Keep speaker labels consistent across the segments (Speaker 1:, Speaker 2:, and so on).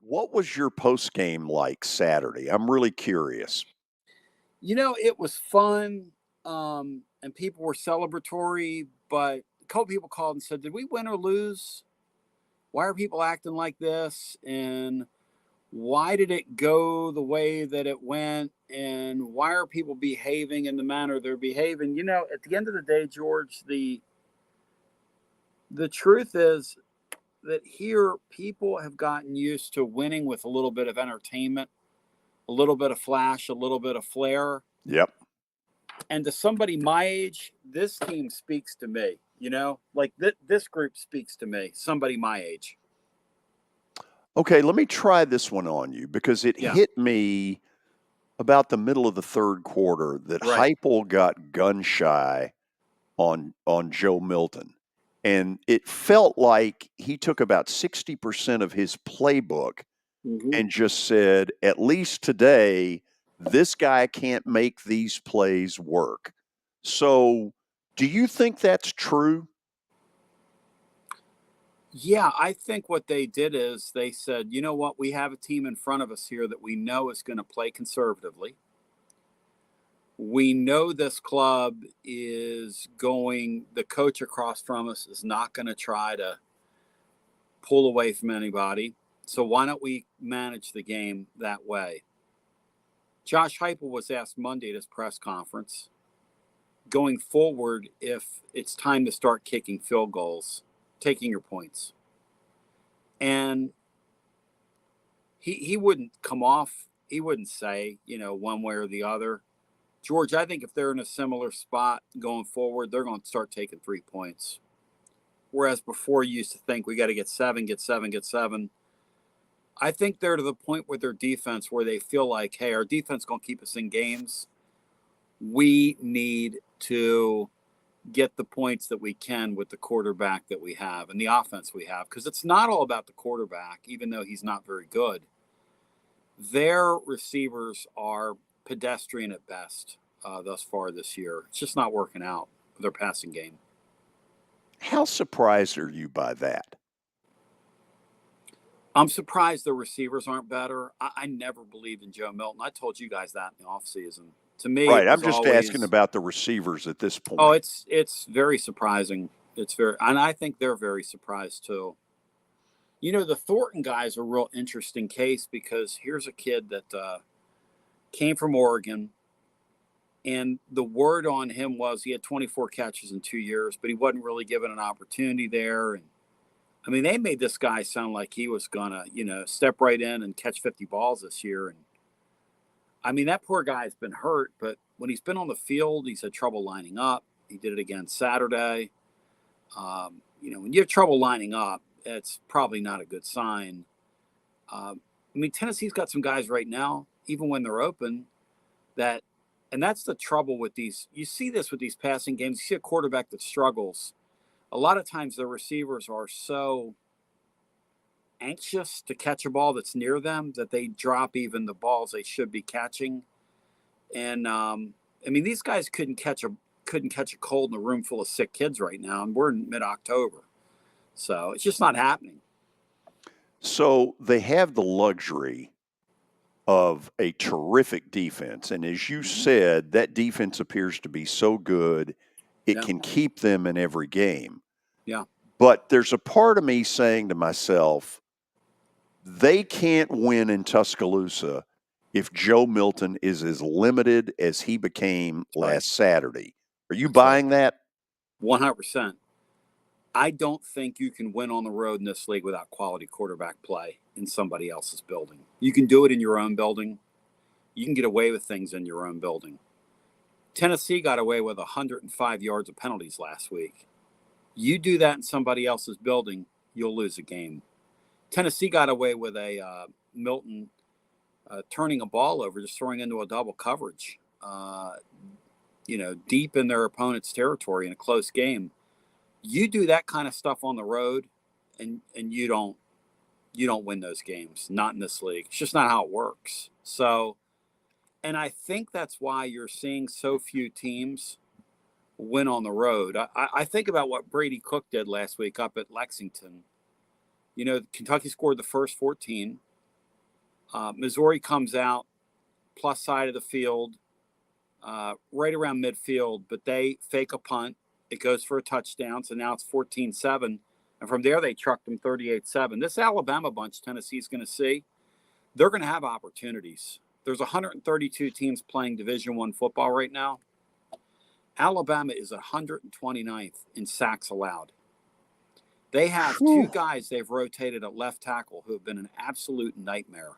Speaker 1: What was your post game like Saturday? I'm really curious.
Speaker 2: It was fun, and people were celebratory, but a couple people called and said, "Did we win or lose? Why are people acting like this? And why did it go the way that it went? And why are people behaving in the manner they're behaving?" At the end of the day, George, the truth is that here people have gotten used to winning with a little bit of entertainment, a little bit of flash, a little bit of flair.
Speaker 1: Yep.
Speaker 2: And to somebody my age, this team speaks to me, like this group speaks to me, somebody my age.
Speaker 1: Okay, let me try this one on you because it
Speaker 2: Yeah,
Speaker 1: hit me about the middle of the third quarter that
Speaker 2: right.
Speaker 1: Heupel got gun shy on Joe Milton. And it felt like he took about 60% of his playbook
Speaker 2: Mm-hmm.
Speaker 1: and just said, at least today, this guy can't make these plays work. So, do you think that's true?
Speaker 2: Yeah, I think what they did is they said, you know what, we have a team in front of us here that we know is going to play conservatively. We know this club is going, the coach across from us is not going to try to pull away from anybody. So why don't we manage the game that way? Josh Heupel was asked Monday at his press conference, going forward, if it's time to start kicking field goals, taking your points. And he wouldn't come off, he wouldn't say, one way or the other. George, I think if they're in a similar spot going forward, they're going to start taking 3 points. Whereas before you used to think we got to get seven, get seven, get seven. I think they're to the point with their defense where they feel like, hey, our defense is going to keep us in games. We need to get the points that we can with the quarterback that we have and the offense we have, because it's not all about the quarterback, even though he's not very good. Their receivers are pedestrian at best thus far this year. It's just not working out with their passing game.
Speaker 1: How surprised are you by that?
Speaker 2: I'm surprised the receivers aren't better. I never believed in Joe Milton. I told you guys that in the offseason. To me,
Speaker 1: Right.
Speaker 2: it
Speaker 1: I'm
Speaker 2: was
Speaker 1: just asking
Speaker 2: always,
Speaker 1: about the receivers at this
Speaker 2: oh,
Speaker 1: point.
Speaker 2: it's very surprising. And I think they're very surprised too. The Thornton guy's a real interesting case because here's a kid that came from Oregon, and the word on him was he had 24 catches in 2 years, but he wasn't really given an opportunity there. And I mean, they made this guy sound like he was gonna, step right in and catch 50 balls this year. And I mean, that poor guy's been hurt, but when he's been on the field, he's had trouble lining up. He did it again Saturday. When you have trouble lining up, it's probably not a good sign. I mean, Tennessee's got some guys right now, even when they're open, that, and that's the trouble with these. You see this with these passing games. You see a quarterback that struggles. A lot of times the receivers are so anxious to catch a ball that's near them that they drop even the balls they should be catching. And I mean, these guys couldn't catch a cold in a room full of sick kids right now, and we're in mid-October, so it's just not happening.
Speaker 1: So they have the luxury of a terrific defense. And as you
Speaker 2: Mm-hmm.
Speaker 1: said, that defense appears to be so good, it
Speaker 2: Yeah,
Speaker 1: can keep them in every game.
Speaker 2: yeah,
Speaker 1: But there's a part of me saying to myself, they can't win in Tuscaloosa if Joe Milton is as limited as he became
Speaker 2: that's right.
Speaker 1: last Saturday. Are you
Speaker 2: That's right.
Speaker 1: buying that?
Speaker 2: 100%. I don't think you can win on the road in this league without quality quarterback play in somebody else's building. You can do it in your own building. You can get away with things in your own building. Tennessee got away with 105 yards of penalties last week. You do that in somebody else's building, you'll lose a game. Tennessee got away with a Milton turning a ball over, just throwing into a double coverage, deep in their opponent's territory in a close game. You do that kind of stuff on the road, and you don't win those games. Not in this league. It's just not how it works. So, and I think that's why you're seeing so few teams win on the road. I think about what Brady Cook did last week up at Lexington. Kentucky scored the first 14. Missouri comes out plus side of the field, right around midfield, but they fake a punt. It goes for a touchdown, so now it's 14-7. And from there, they trucked them 38-7. This Alabama bunch Tennessee's going to see, they're going to have opportunities. There's 132 teams playing Division I football right now. Alabama is 129th in sacks allowed. They have two guys they've rotated at left tackle who have been an absolute nightmare.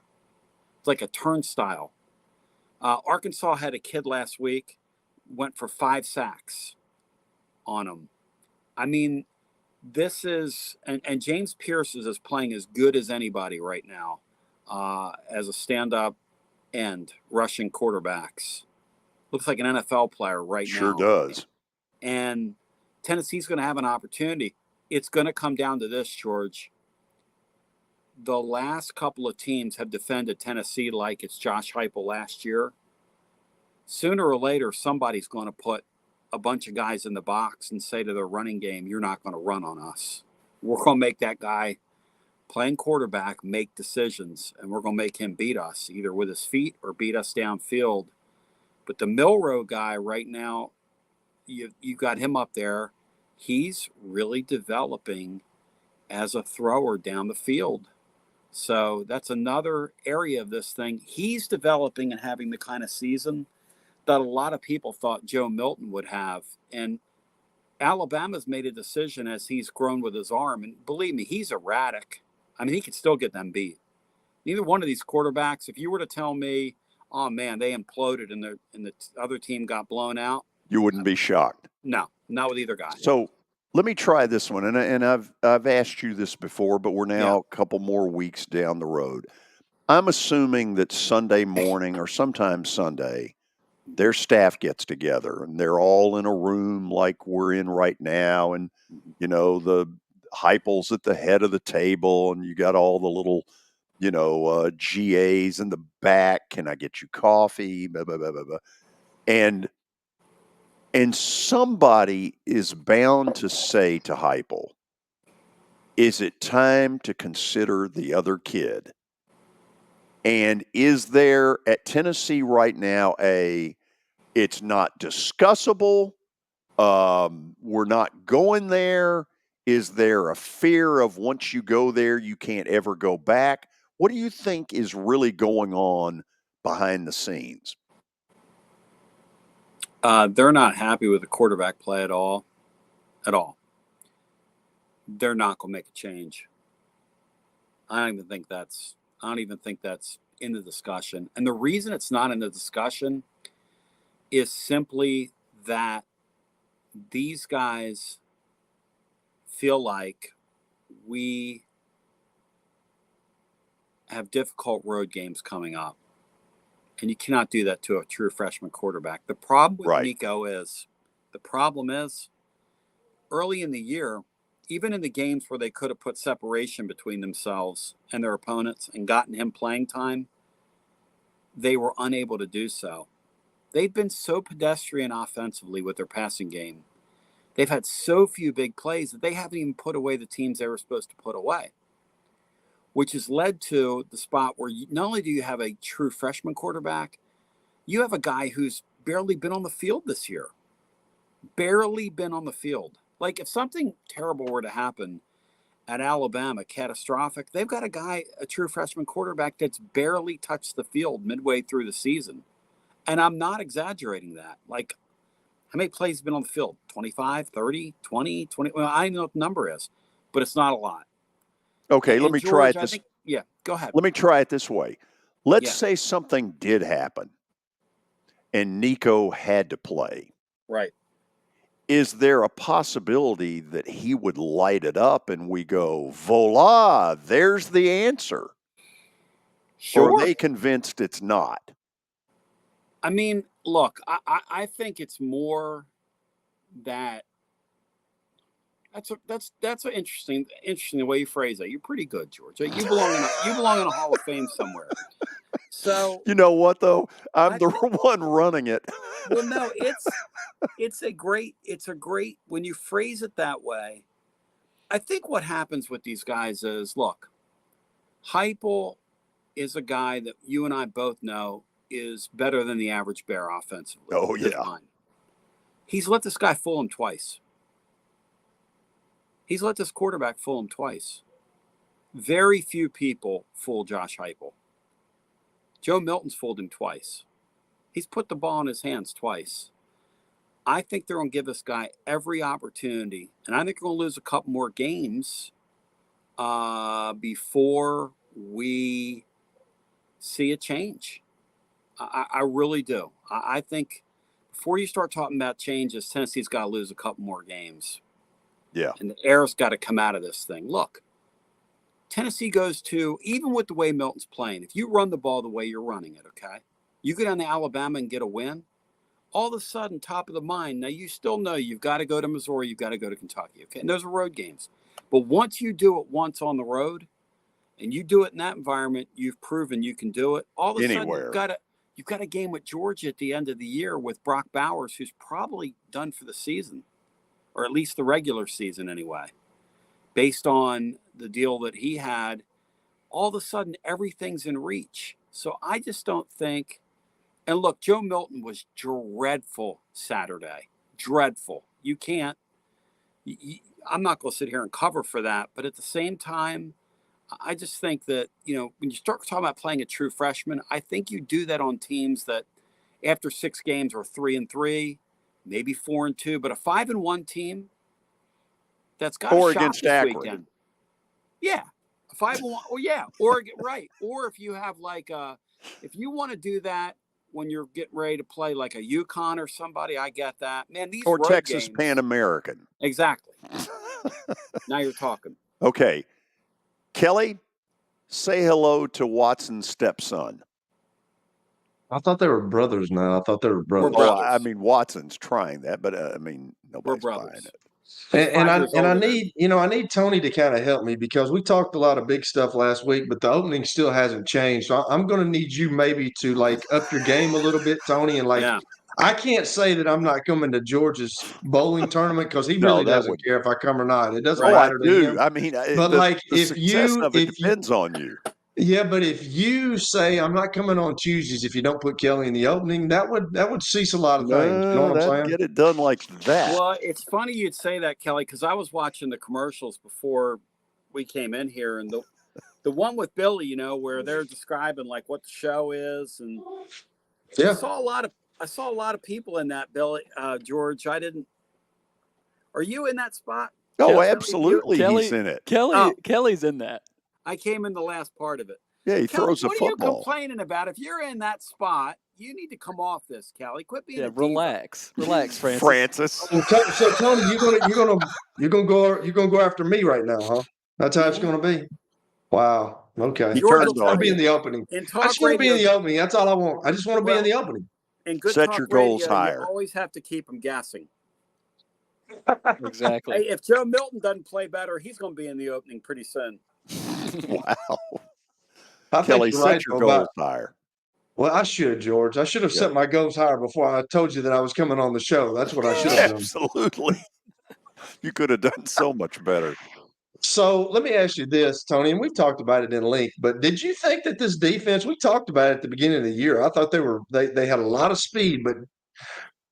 Speaker 2: It's like a turnstile. Arkansas had a kid last week, went for 5 sacks on him. I mean, this is, and James Pierce is playing as good as anybody right now as a stand-up end, rushing quarterbacks. Looks like an NFL player right now.
Speaker 1: Sure does.
Speaker 2: And Tennessee's going to have an opportunity. It's going to come down to this, George. The last couple of teams have defended Tennessee like it's Josh Heupel last year. Sooner or later, somebody's going to put a bunch of guys in the box and say to their running game, you're not going to run on us. We're going to make that guy playing quarterback make decisions, and we're going to make him beat us, either with his feet or beat us downfield. But the Milroe guy right now, you got him up there. He's really developing as a thrower down the field. So that's another area of this thing. He's developing and having the kind of season that a lot of people thought Joe Milton would have. And Alabama's made a decision as he's grown with his arm. And believe me, he's erratic. I mean, he could still get them beat. Neither one of these quarterbacks, if you were to tell me, oh, man, they imploded and the other team got blown out,
Speaker 1: you wouldn't be shocked.
Speaker 2: No, not with either guy.
Speaker 1: So let me try this one. And I've asked you this before, but we're now a couple more weeks down the road. I'm assuming that Sunday morning or sometime Sunday, their staff gets together and they're all in a room like we're in right now. And, you know, the Heupel's at the head of the table and you got all the little, you know, GAs in the back. Can I get you coffee? Blah, blah, blah, blah, blah. And somebody is bound to say to Heupel, is it time to consider the other kid? And is there at Tennessee right now it's not discussable, we're not going there? Is there a fear of once you go there, you can't ever go back? What do you think is really going on behind the scenes?
Speaker 2: They're not happy with the quarterback play at all. They're not going to make a change. I don't even think that's in the discussion. And the reason it's not in the discussion is simply that these guys feel like we have difficult road games coming up. And you cannot do that to a true freshman quarterback. The problem with Nico is, early in the year, even in the games where they could have put separation between themselves and their opponents and gotten him playing time, they were unable to do so. They've been so pedestrian offensively with their passing game. They've had so few big plays that they haven't even put away the teams they were supposed to put away, which has led to the spot where not only do you have a true freshman quarterback, you have a guy who's barely been on the field this year. Barely been on the field. Like, if something terrible were to happen at Alabama, catastrophic, they've got a true freshman quarterback that's barely touched the field midway through the season. And I'm not exaggerating that. Like, how many plays have been on the field? 25, 30, 20, 20? Well, I don't know what the number is, but it's not a lot.
Speaker 1: Okay, let me try it this.
Speaker 2: Go ahead.
Speaker 1: Let me try it this way. Let's say something did happen and Nico had to play.
Speaker 2: Right.
Speaker 1: Is there a possibility that he would light it up and we go, voila, there's the answer?
Speaker 2: Sure.
Speaker 1: Or are they convinced it's not?
Speaker 2: I mean, look, I think it's more that that's an interesting the way you phrase that. You're pretty good, George. You belong in a Hall of Fame somewhere. So
Speaker 1: you know what though? I'm the one running it.
Speaker 2: Well, no, it's a great when you phrase it that way. I think what happens with these guys is, look, Heupel is a guy that you and I both know is better than the average Bear offensively.
Speaker 1: Oh, yeah.
Speaker 2: He's let this guy fool him twice. He's let this quarterback fool him twice. Very few people fool Josh Heupel. Joe Milton's fooled him twice. He's put the ball in his hands twice. I think they're going to give this guy every opportunity, and I think they're going to lose a couple more games before we see a change. I really do. I think before you start talking about changes, Tennessee's got to lose a couple more games.
Speaker 1: Yeah.
Speaker 2: And the air's got to come out of this thing. Look, Tennessee goes to, even with the way Milton's playing, if you run the ball the way you're running it, okay, you go down to Alabama and get a win, all of a sudden, top of the mind, now you still know you've got to go to Missouri, you've got to go to Kentucky, okay? And those are road games. But once you do it once on the road, and you do it in that environment, you've proven you can do it. All of a sudden, you've got a game with Georgia at the end of the year with Brock Bowers, who's probably done for the season, or at least the regular season anyway, based on the deal that he had. All of a sudden, everything's in reach. So I just don't think. And look, Joe Milton was dreadful Saturday. Dreadful. You can't. I'm not going to sit here and cover for that. But at the same time, I just think that, when you start talking about playing a true freshman, I think you do that on teams that after 6 games are 3-3, maybe 4-2, but a 5-1 team that's got a shot this
Speaker 1: Akron
Speaker 2: weekend. Yeah. A 5-1. Oh, yeah. Oregon, right. Or if you have if you want to do that when you're getting ready to play like a UConn or somebody, I get that. Man, these
Speaker 1: or
Speaker 2: road
Speaker 1: Texas
Speaker 2: games,
Speaker 1: Pan American.
Speaker 2: Exactly. Now you're talking.
Speaker 1: Okay. Kelly, say hello to Watson's stepson.
Speaker 3: I thought they were brothers now. I thought they were brothers.
Speaker 2: We're
Speaker 1: Oh,
Speaker 2: brothers.
Speaker 1: I mean, Watson's trying that, but nobody's buying it.
Speaker 3: And I need Tony to kind of help me, because we talked a lot of big stuff last week, but the opening still hasn't changed. So I'm going to need you maybe to up your game a little bit, Tony, and
Speaker 2: Yeah.
Speaker 3: I can't say that I'm not coming to George's bowling tournament, because he really doesn't care if I come or not. It doesn't matter to him.
Speaker 1: I mean,
Speaker 3: but
Speaker 1: the success of it depends on you.
Speaker 3: Yeah, but if you say I'm not coming on Tuesdays if you don't put Kelly in the opening, that would cease a lot of things. You know what I'm saying?
Speaker 1: Get it done like that.
Speaker 2: Well, it's funny you'd say that, Kelly, because I was watching the commercials before we came in here, and the one with Billy, where they're describing what the show is, and I saw a lot of people in that, Billy, George. Are you in that spot?
Speaker 1: Oh,
Speaker 2: Kelly,
Speaker 1: absolutely, he's in it.
Speaker 4: Kelly's in that.
Speaker 2: I came in the last part of it.
Speaker 1: Yeah, he
Speaker 2: Kelly,
Speaker 1: throws a football.
Speaker 2: What are you complaining about? If you're in that spot, you need to come off this, Kelly. Quit being a diva.
Speaker 4: Relax, Francis.
Speaker 3: So Tony, you're gonna go after me right now, huh? That's how it's gonna be. Wow. Okay.
Speaker 2: George,
Speaker 3: I just want to be in the opening. I just want to be in the opening. That's all I want. I just want to be in the opening.
Speaker 2: And good
Speaker 1: Set
Speaker 2: talk
Speaker 1: your goals
Speaker 2: radio,
Speaker 1: higher.
Speaker 2: You always have to keep them guessing.
Speaker 4: Exactly.
Speaker 2: Hey, if Joe Milton doesn't play better, he's going to be in the opening pretty soon.
Speaker 3: Wow.
Speaker 1: Kelly, set your goals higher.
Speaker 3: Well, I should, George. I should have set my goals higher before I told you that I was coming on the show. That's what I should have done.
Speaker 1: Absolutely. You could have done so much better.
Speaker 3: So let me ask you this, Tony, and we've talked about it in length, but did you think that this defense, we talked about it at the beginning of the year, I thought they had a lot of speed, but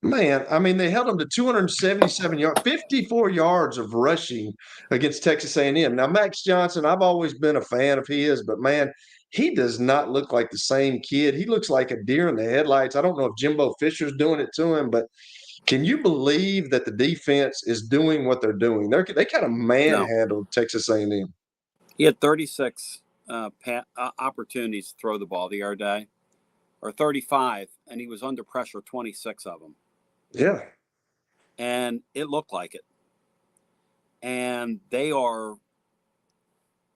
Speaker 3: man, I mean, they held them to 277 yards, 54 yards of rushing against Texas A&M. Now, Max Johnson, I've always been a fan of his, but man, he does not look like the same kid. He looks like a deer in the headlights. I don't know if Jimbo Fisher's doing it to him, but can you believe that the defense is doing what they're doing? They kind of manhandled Texas A&M.
Speaker 2: He had 36 opportunities to throw the ball the other day, or 35, and he was under pressure 26 of them.
Speaker 3: Yeah.
Speaker 2: And it looked like it. And they are,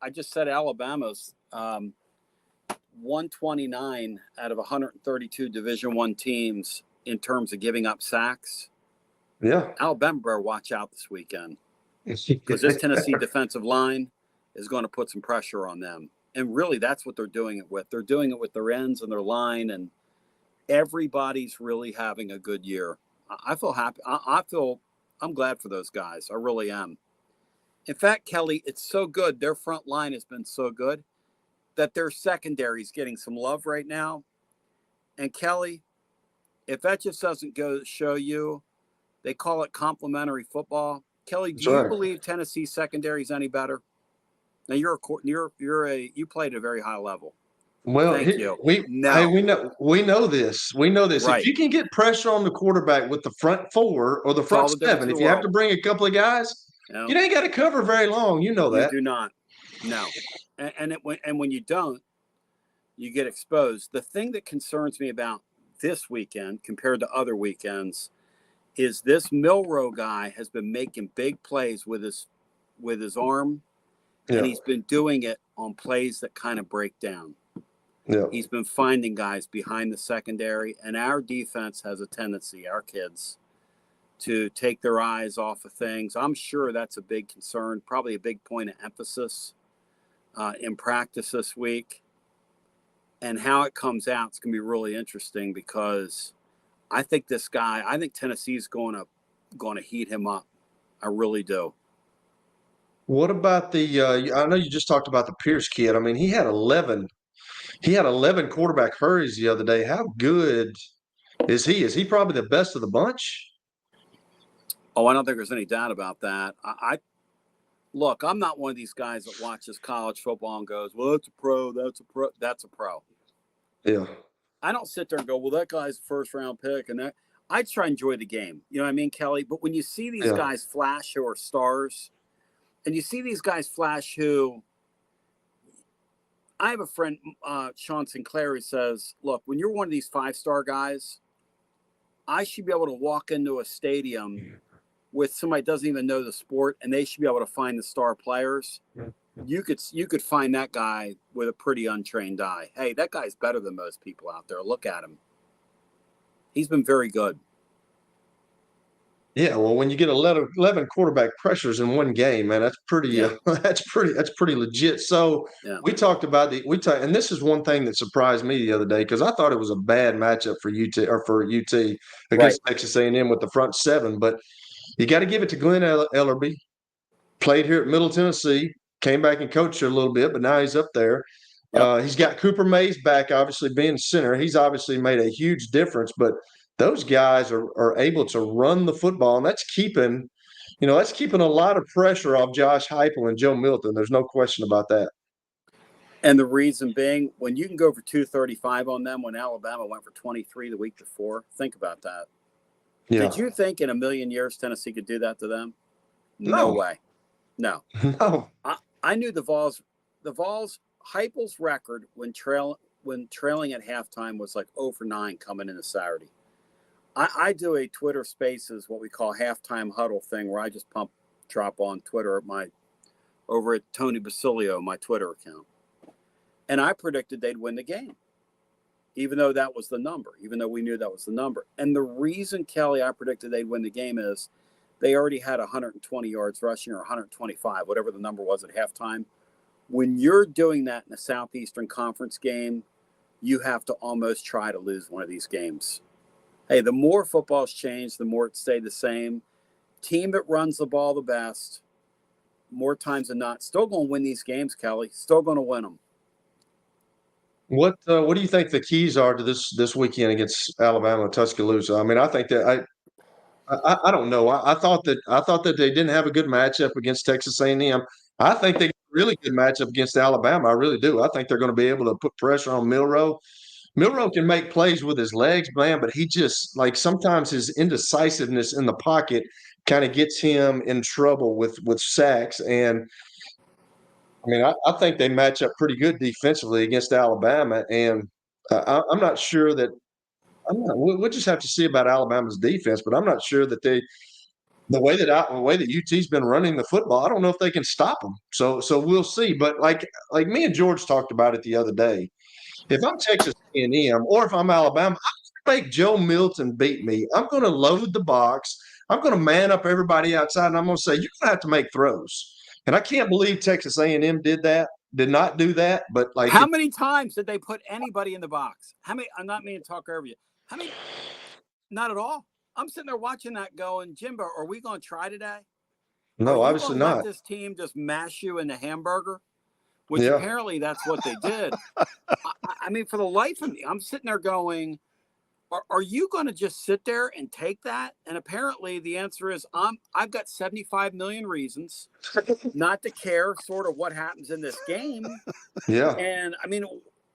Speaker 2: I just said Alabama's 129 out of 132 Division I teams in terms of giving up sacks.
Speaker 3: Yeah.
Speaker 2: Alabama better watch out this weekend, because this Tennessee defensive line is going to put some pressure on them. And really, that's what they're doing it with. They're doing it with their ends and their line, and everybody's really having a good year. I feel happy. I'm glad for those guys. I really am. In fact, Kelly, it's so good. Their front line has been so good. that their secondary is getting some love right now. And Kelly, if that just doesn't go to show you, they call it complimentary football. Kelly, do you believe Tennessee's secondary is any better? Now you played at a very high level.
Speaker 3: Well, we know this. We know this.
Speaker 2: Right.
Speaker 3: If you can get pressure on the quarterback with the front four or the front seven, if you have to bring a couple of guys, you ain't got to cover very long. You know that.
Speaker 2: You do not. No. And when you don't, you get exposed. The thing that concerns me about this weekend compared to other weekends is this Milroe guy has been making big plays with his arm, and he's been doing it on plays that kind of break down.
Speaker 3: Yeah.
Speaker 2: He's been finding guys behind the secondary, and our defense has a tendency, our kids, to take their eyes off of things. I'm sure that's a big concern, probably a big point of emphasis in practice this week. And how it comes out is going to be really interesting because I think Tennessee's going to heat him up. I really do.
Speaker 3: What about the I know you just talked about the Pierce kid. I mean, he had 11 quarterback hurries the other day. How good is he? Is he probably the best of the bunch?
Speaker 2: Oh, I don't think there's any doubt about that. Look, I'm not one of these guys that watches college football and goes, well, that's a pro. That's a pro.
Speaker 3: Yeah.
Speaker 2: I don't sit there and go, well, that guy's a first-round pick. And that I try to enjoy the game. You know what I mean, Kelly? But when you see these guys flash who are stars, and you see these guys flash who – I have a friend, Sean Sinclair, who says, look, when you're one of these five-star guys, I should be able to walk into a stadium with somebody that doesn't even know the sport, and they should be able to find the star players. You could find that guy with a pretty untrained eye. Hey, that guy's better than most people out there. Look at him. He's been very good.
Speaker 3: Yeah, well, when you get 11 quarterback pressures in one game, man, that's pretty that's pretty legit. So we talked about and this is one thing that surprised me the other day because I thought it was a bad matchup for UT against Texas A&M with the front seven, but you got to give it to Glenn Ellerby. Played here at Middle Tennessee, came back and coached here a little bit, but now he's up there. Yep. He's got Cooper Mays back, obviously being center. He's obviously made a huge difference, but those guys are able to run the football, and that's keeping a lot of pressure off Josh Heupel and Joe Milton. There's no question about that.
Speaker 2: And the reason being, when you can go for 235 on them when Alabama went for 23 the week before, think about that. Yeah. Did you think in a million years Tennessee could do that to them? No way. No.
Speaker 3: No.
Speaker 2: I knew the Vols, Heupel's record when trailing at halftime was like 0-9 coming into Saturday. I do a Twitter Spaces, what we call halftime huddle thing, where I just drop on Twitter over at Tony Basilio, my Twitter account. And I predicted they'd win the game, even though that was the number, even though we knew that was the number. And the reason, Kelly, I predicted they'd win the game is they already had 120 yards rushing or 125, whatever the number was at halftime. When you're doing that in a Southeastern Conference game, you have to almost try to lose one of these games. Hey, the more football's changed, the more it stayed the same. Team that runs the ball the best, more times than not, still going to win these games, Kelly. Still going to win them.
Speaker 3: What do you think the keys are to this weekend against Alabama and Tuscaloosa? I mean, I think that I don't know. I thought that they didn't have a good matchup against Texas A&M. I think they got a really good matchup against Alabama. I really do. I think they're going to be able to put pressure on Milroe. Milroe can make plays with his legs, man, but he just sometimes his indecisiveness in the pocket kind of gets him in trouble with sacks. And I mean, I think they match up pretty good defensively against Alabama, and I'm not sure that we'll just have to see about Alabama's defense, but I'm not sure that the way that UT's been running the football, I don't know if they can stop them. So we'll see. But like me and George talked about it the other day. If I'm Texas A&M or if I'm Alabama, I'm going to make Joe Milton beat me. I'm going to load the box. I'm going to man up everybody outside, and I'm going to say, you're going to have to make throws. And I can't believe Texas A&M did not do that. But
Speaker 2: how many times did they put anybody in the box? How many? I'm not meaning to talk over you. How many? Not at all. I'm sitting there watching that going, Jimbo, are we going to try today?
Speaker 3: No, obviously not.
Speaker 2: Let this team just mash you in the hamburger? which apparently that's what they did. I mean, for the life of me, I'm sitting there going, are you going to just sit there and take that? And apparently the answer is I've got 75 million reasons not to care sort of what happens in this game.
Speaker 3: Yeah.
Speaker 2: And I mean,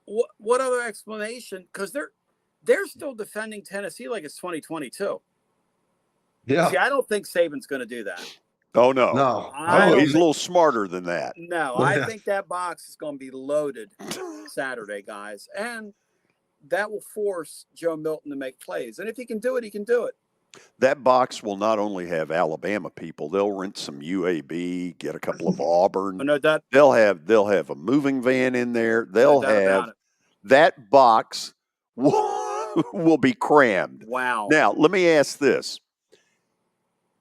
Speaker 2: what other explanation? Because they're still defending Tennessee like it's 2022.
Speaker 3: Yeah.
Speaker 2: See, I don't think Saban's going to do that.
Speaker 1: Oh, no.
Speaker 3: No.
Speaker 1: He's a little smarter than that.
Speaker 2: No, I think that box is going to be loaded Saturday, guys. And that will force Joe Milton to make plays. And if he can do it, he can do it.
Speaker 1: That box will not only have Alabama people, they'll rent some UAB, get a couple of Auburn.
Speaker 2: No doubt.
Speaker 1: They'll have a moving van in there. They'll have that box will be crammed.
Speaker 2: Wow.
Speaker 1: Now, let me ask this.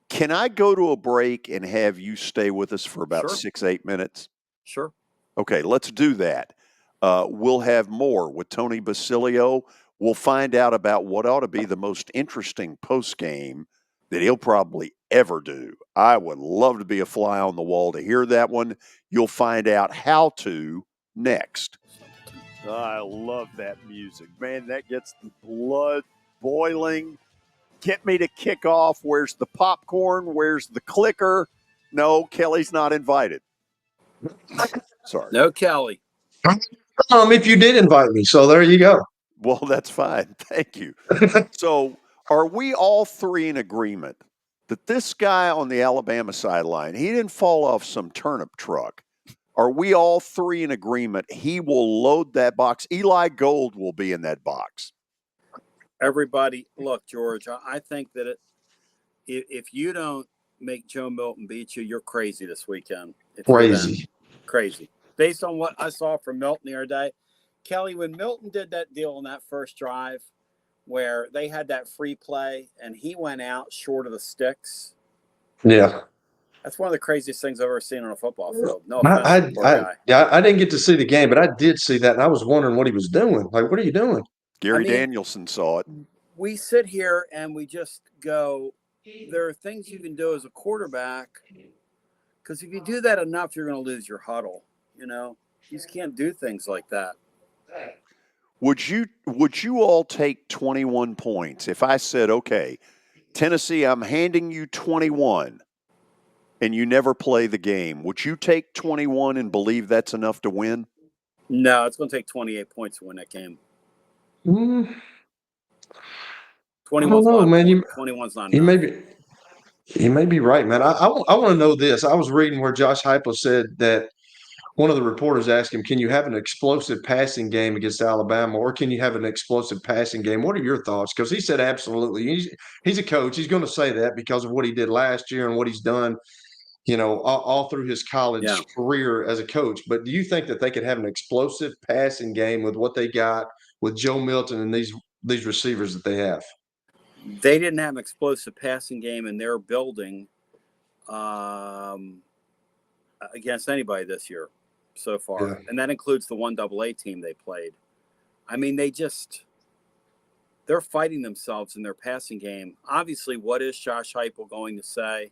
Speaker 1: Can I go to a break and have you stay with us for about 6-8 minutes?
Speaker 2: Sure.
Speaker 1: Okay, let's do that. We'll have more with Tony Basilio. We'll find out about what ought to be the most interesting post game that he'll probably ever do. I would love to be a fly on the wall to hear that one. You'll find out how to next. I love that music. Man, that gets the blood boiling. Get me to kick off. Where's the popcorn? Where's the clicker? No, Kelly's not invited. Sorry.
Speaker 2: No, Kelly.
Speaker 3: If you did invite me, so there you go.
Speaker 1: Well, that's fine. Thank you. So are we all three in agreement that this guy on the Alabama sideline, he didn't fall off some turnip truck? Are we all three in agreement he will load that box? Eli Gold will be in that box.
Speaker 2: Everybody, look, George, I think that if you don't make Joe Milton beat you, you're crazy this weekend. Crazy. Based on what I saw from Milton the other day, Kelly, when Milton did that deal on that first drive where they had that free play and he went out short of the sticks.
Speaker 3: Yeah.
Speaker 2: That's one of the craziest things I've ever seen on a football field. No
Speaker 3: offense,
Speaker 2: guy.
Speaker 3: I didn't get to see the game, but I did see that, and I was wondering what he was doing. Like, what are you doing?
Speaker 1: Gary Danielson saw it.
Speaker 2: We sit here and we just go, there are things you can do as a quarterback, because if you do that enough, you're going to lose your huddle. You know, you just can't do things like that.
Speaker 1: Would you all take 21 points if I said, okay, Tennessee, I'm handing you 21 and you never play the game? Would you take 21 and believe that's enough to win?
Speaker 2: No, it's going to take 28 points to win that game. 21's not man. 21's not enough.
Speaker 3: You may be right, man. I want to know this. I was reading where Josh Heupel said that one of the reporters asked him, can you have an explosive passing game against Alabama, or can you have an explosive passing game? What are your thoughts? Because he said absolutely. He's a coach. He's going to say that because of what he did last year and what he's done, you know, all through his college career as a coach. But do you think that they could have an explosive passing game with what they got with Joe Milton and these receivers that they have?
Speaker 2: They didn't have an explosive passing game in their building against anybody this year so far. And that includes the 1AA team they played. I mean, they're fighting themselves in their passing game. Obviously, what is Josh Heupel going to say?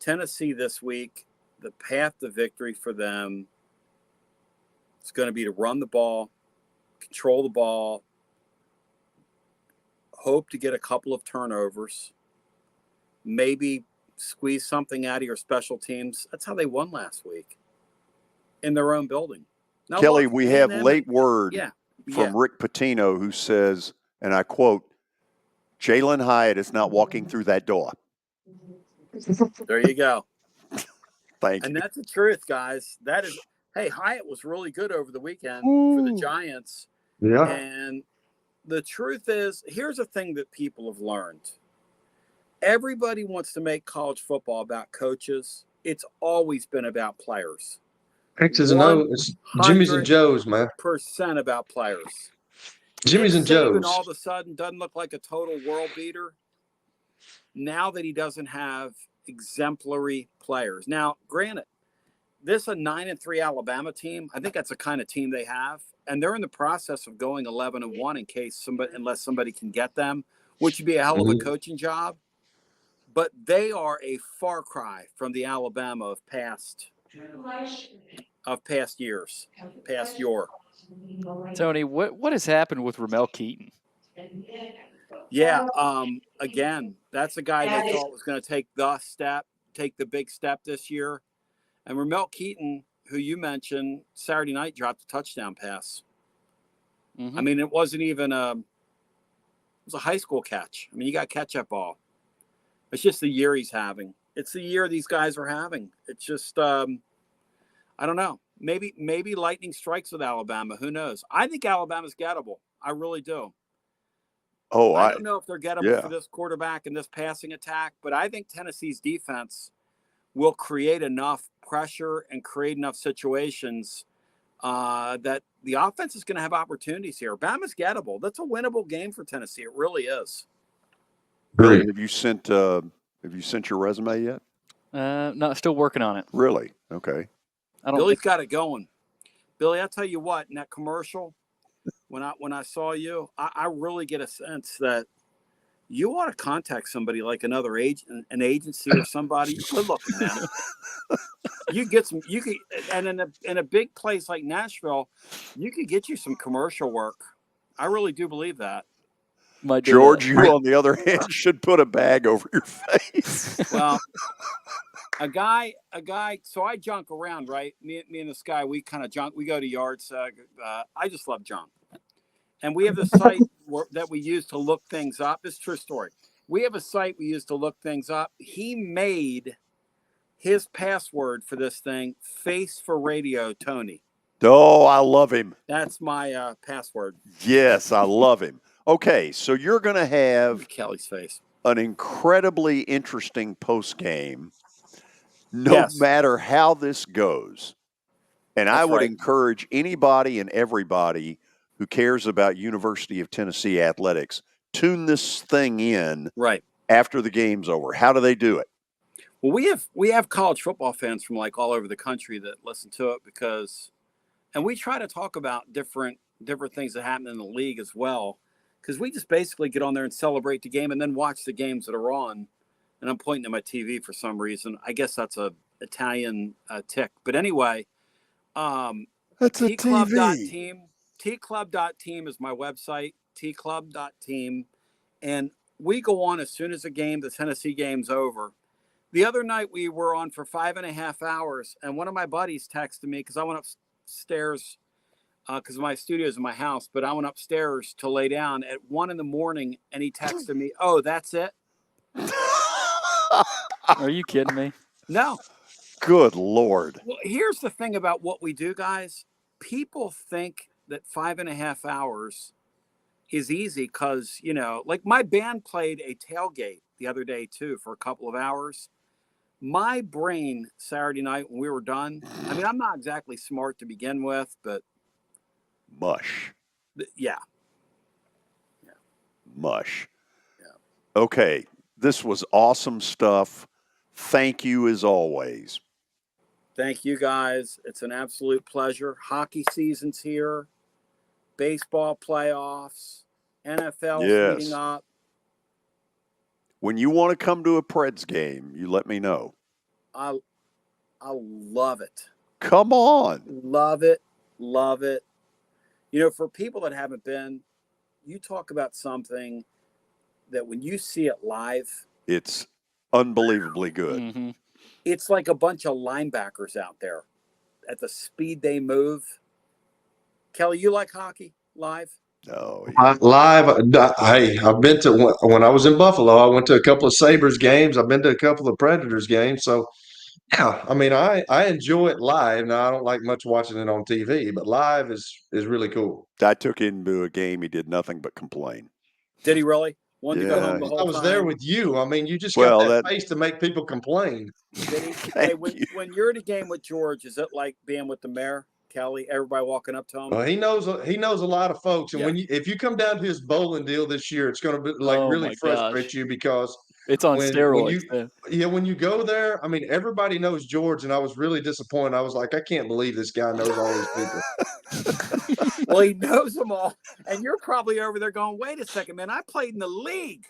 Speaker 2: Tennessee this week, the path to victory for them is going to be to run the ball, control the ball, hope to get a couple of turnovers, maybe squeeze something out of your special teams. That's how they won last week in their own building. Now,
Speaker 1: Kelly, we have late word from Rick Pitino, who says, and I quote, Jalen Hyatt is not walking through that door.
Speaker 2: There you go.
Speaker 1: Thank you.
Speaker 2: And that's the truth, guys. That is, hey, Hyatt was really good over the weekend for the Giants.
Speaker 3: Yeah.
Speaker 2: And the truth is, here's a thing that people have learned. Everybody wants to make college football about coaches. It's always been about players.
Speaker 3: X's and O's, Jimmy's and Joe's, man.
Speaker 2: % about players.
Speaker 3: Jimmy's and Joe's.
Speaker 2: Saban all of a sudden doesn't look like a total world beater now that he doesn't have exemplary players. Now, granted, this is a 9-3 Alabama team. I think that's the kind of team they have, and they're in the process of going 11-1 unless somebody can get them, which would be a hell of a coaching job. But they are a far cry from the Alabama of past of past years, past year.
Speaker 4: Tony, what has happened with Ramel Keaton?
Speaker 2: Yeah. Again, that's a guy they thought was going to take the big step this year. And Ramel Keaton, who you mentioned, Saturday night dropped a touchdown pass.
Speaker 4: Mm-hmm.
Speaker 2: I mean, it wasn't even it was a high school catch. I mean, you got to catch that ball. It's just the year he's having. It's the year these guys are having. It's just, I don't know. Maybe lightning strikes with Alabama. Who knows? I think Alabama's gettable. I really do.
Speaker 1: Oh,
Speaker 2: I don't know if they're gettable
Speaker 1: yeah.
Speaker 2: for this quarterback and this passing attack, but I think Tennessee's defense will create enough pressure and create enough situations that the offense is going to have opportunities here. Bama's gettable. That's a winnable game for Tennessee. It really is.
Speaker 1: Billy, have you sent your resume yet?
Speaker 4: No, still working on it.
Speaker 1: Really? Okay.
Speaker 2: Billy's got it going. Billy, I'll tell you what, in that commercial, when I saw you, I really get a sense that you ought to contact somebody like an agency or somebody. Good looking, man. You could, and in a big place like Nashville, you could get you some commercial work. I really do believe that.
Speaker 1: George, you on the other hand should put a bag over your face.
Speaker 2: Well, a guy. So I junk around, right? Me and this guy, we kind of junk. We go to yards. I just love junk, and we have a site that we use to look things up. It's a true story. We have a site we use to look things up. He made his password for this thing, Face for Radio, Tony.
Speaker 1: Oh, I love him.
Speaker 2: That's my password.
Speaker 1: Yes, I love him. Okay, so you're going to have
Speaker 2: Kelly's face.
Speaker 1: An incredibly interesting post game, no matter how this goes. And I would encourage anybody and everybody who cares about University of Tennessee athletics, tune this thing in after the game's over. How do they do it?
Speaker 2: Well, we have college football fans from like all over the country that listen to it and we try to talk about different things that happen in the league as well, because we just basically get on there and celebrate the game and then watch the games that are on. And I'm pointing at my TV for some reason. I guess that's a Italian tick. But anyway,
Speaker 1: that's a TV.
Speaker 2: tclub.team is my website, tclub.team. And we go on as soon as the Tennessee game's over. The other night we were on for 5.5 hours, and one of my buddies texted me because I went upstairs because my studio is in my house, but I went upstairs to lay down at 1 a.m, and he texted me, "Oh, that's it."
Speaker 4: Are you kidding me?
Speaker 2: No.
Speaker 1: Good Lord.
Speaker 2: Well, here's the thing about what we do, guys. People think that 5.5 hours is easy because, like my band played a tailgate the other day too for a couple of hours. My brain Saturday night when we were done, I mean, I'm not exactly smart to begin with, but
Speaker 1: mush.
Speaker 2: Yeah.
Speaker 1: Mush. Yeah. Okay. This was awesome stuff. Thank you as always.
Speaker 2: Thank you guys. It's an absolute pleasure. Hockey season's here. Baseball playoffs. NFL heating up.
Speaker 1: When you want to come to a Preds game, you let me know.
Speaker 2: I love it.
Speaker 1: Come on.
Speaker 2: Love it. Love it. For people that haven't been, you talk about something that when you see it live,
Speaker 1: it's unbelievably good.
Speaker 4: Mm-hmm.
Speaker 2: It's like a bunch of linebackers out there at the speed they move. Kelly, you like hockey live?
Speaker 1: No.
Speaker 3: Live. Hey, I've been to when I was in Buffalo. I went to a couple of Sabres games. I've been to a couple of Predators games. So, yeah, I mean, I enjoy it live. Now, I don't like much watching it on TV, but live is really cool.
Speaker 1: I took him to a game. He did nothing but complain.
Speaker 2: Did he really? Wanted to go home the whole time?
Speaker 3: I was there with you. I mean, you just got that face to make people complain.
Speaker 2: When you're at a game with George, is it like being with the mayor? Kelly, everybody walking up to him.
Speaker 3: Well, he knows a lot of folks, and if you come down to his bowling deal this year, it's going to be really frustrate you because
Speaker 4: it's on steroids.
Speaker 3: When you go there, I mean, everybody knows George, and I was really disappointed. I was like, I can't believe this guy knows all these people.
Speaker 2: Well, he knows them all, and you're probably over there going, "Wait a second, man! I played in the league.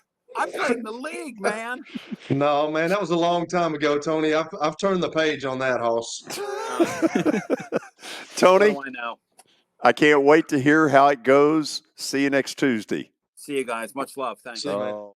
Speaker 2: Man."
Speaker 3: No, man, that was a long time ago, Tony. I've turned the page on that, Hoss.
Speaker 1: Tony,
Speaker 2: What do I know?
Speaker 1: I can't wait to hear how it goes. See you next Tuesday.
Speaker 2: See you guys. Much love. Thanks.
Speaker 3: See you, man.
Speaker 1: Oh.